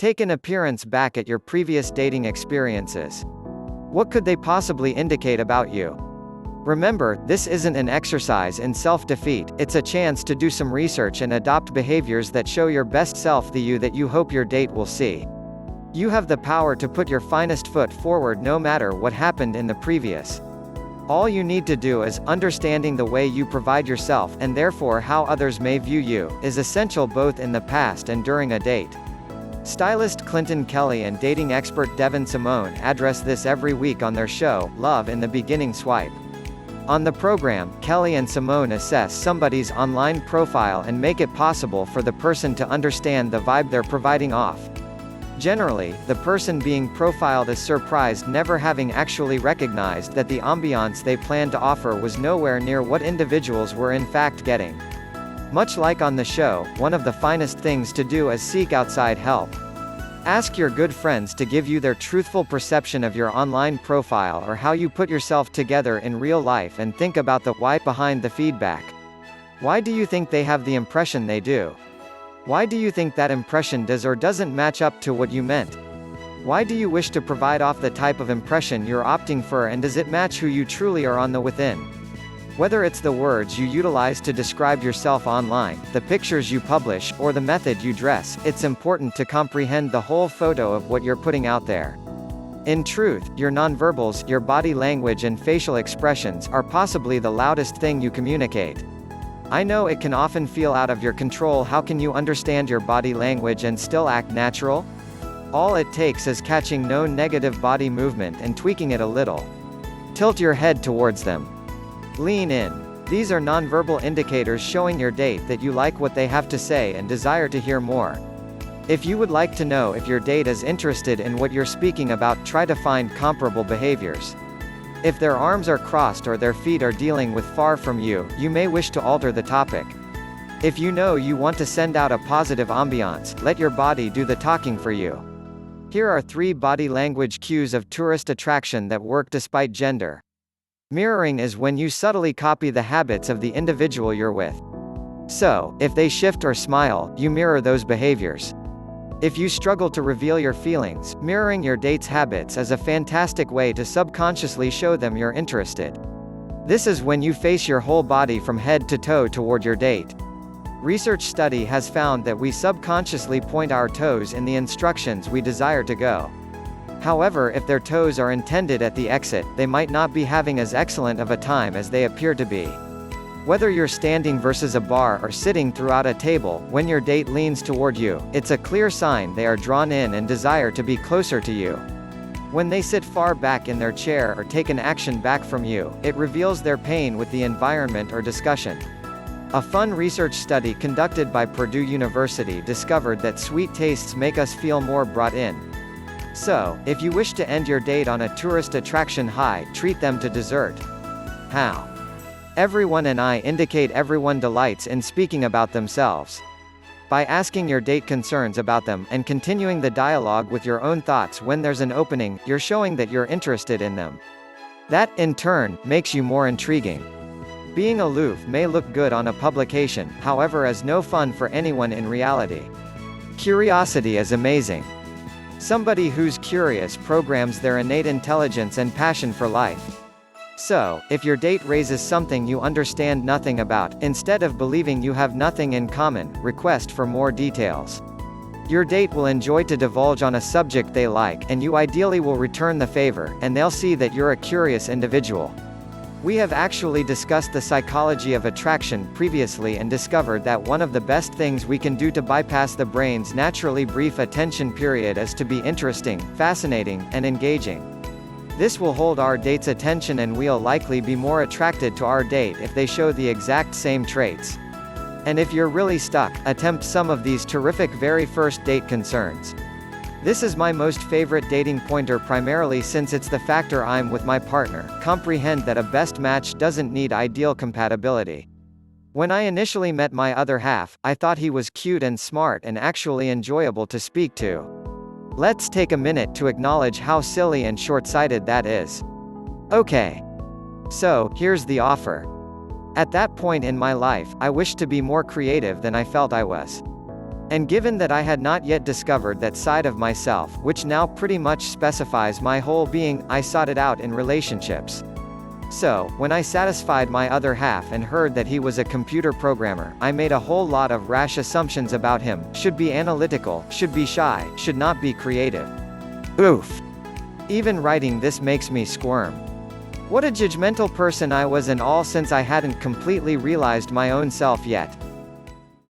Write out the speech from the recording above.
Take an appearance back at your previous dating experiences. What could they possibly indicate about you? Remember, this isn't an exercise in self-defeat, it's a chance to do some research and adopt behaviors that show your best self, the you that you hope your date will see. You have the power to put your finest foot forward no matter what happened in the previous. All you need to do is, understanding the way you provide yourself and therefore how others may view you, is essential both in the past and during a date. Stylist Clinton Kelly and dating expert Devin Simone address this every week on their show, Love in the Beginning Swipe. On the program, Kelly and Simone assess somebody's online profile and make it possible for the person to understand the vibe they're providing off. Generally, the person being profiled is surprised, never having actually recognized that the ambiance they planned to offer was nowhere near what individuals were in fact getting. Much like on the show, one of the finest things to do is seek outside help. Ask your good friends to give you their truthful perception of your online profile or how you put yourself together in real life, and think about the why behind the feedback. Why do you think they have the impression they do? Why do you think that impression does or doesn't match up to what you meant? Why do you wish to provide off the type of impression you're opting for, and does it match who you truly are on the within? Whether it's the words you utilize to describe yourself online, the pictures you publish, or the method you dress, it's important to comprehend the whole photo of what you're putting out there. In truth, your nonverbals, your body language and facial expressions, are possibly the loudest thing you communicate. I know it can often feel out of your control. How can you understand your body language and still act natural? All it takes is catching no negative body movement and tweaking it a little. Tilt your head towards them. Lean in. These are nonverbal indicators showing your date that you like what they have to say and desire to hear more. If you would like to know if your date is interested in what you're speaking about, try to find comparable behaviors. If their arms are crossed or their feet are dealing with far from you, you may wish to alter the topic. If you know you want to send out a positive ambiance, let your body do the talking for you. Here are 3 body language cues of tourist attraction that work despite gender. Mirroring is when you subtly copy the habits of the individual you're with. So, if they shift or smile, you mirror those behaviors. If you struggle to reveal your feelings, mirroring your date's habits is a fantastic way to subconsciously show them you're interested. This is when you face your whole body from head to toe toward your date. Research study has found that we subconsciously point our toes in the instructions we desire to go. However, if their toes are intended at the exit, they might not be having as excellent of a time as they appear to be. Whether you're standing versus a bar or sitting throughout a table, when your date leans toward you, it's a clear sign they are drawn in and desire to be closer to you. When they sit far back in their chair or take an action back from you, it reveals their pain with the environment or discussion. A fun research study conducted by Purdue University discovered that sweet tastes make us feel more brought in. So, if you wish to end your date on a tourist attraction high, treat them to dessert. How? Everyone and I indicate everyone delights in speaking about themselves. By asking your date concerns about them, and continuing the dialogue with your own thoughts when there's an opening, you're showing that you're interested in them. That, in turn, makes you more intriguing. Being aloof may look good on a publication, however is no fun for anyone in reality. Curiosity is amazing. Somebody who's curious programs their innate intelligence and passion for life. So, if your date raises something you understand nothing about, instead of believing you have nothing in common, request for more details. Your date will enjoy to divulge on a subject they like, and you ideally will return the favor, and they'll see that you're a curious individual. We have actually discussed the psychology of attraction previously and discovered that one of the best things we can do to bypass the brain's naturally brief attention period is to be interesting, fascinating, and engaging. This will hold our date's attention, and we'll likely be more attracted to our date if they show the exact same traits. And if you're really stuck, attempt some of these terrific very first date concerns. This is my most favorite dating pointer, primarily since it's the factor I'm with my partner. Comprehend that a best match doesn't need ideal compatibility. When I initially met my other half, I thought he was cute and smart and actually enjoyable to speak to. Let's take a minute to acknowledge how silly and short-sighted that is. Okay. So, here's the offer. At that point in my life, I wished to be more creative than I felt I was. And given that I had not yet discovered that side of myself, which now pretty much specifies my whole being, I sought it out in relationships. So, when I satisfied my other half and heard that he was a computer programmer, I made a whole lot of rash assumptions about him: should be analytical, should be shy, should not be creative. Oof. Even writing this makes me squirm. What a judgmental person I was, and all since I hadn't completely realized my own self yet.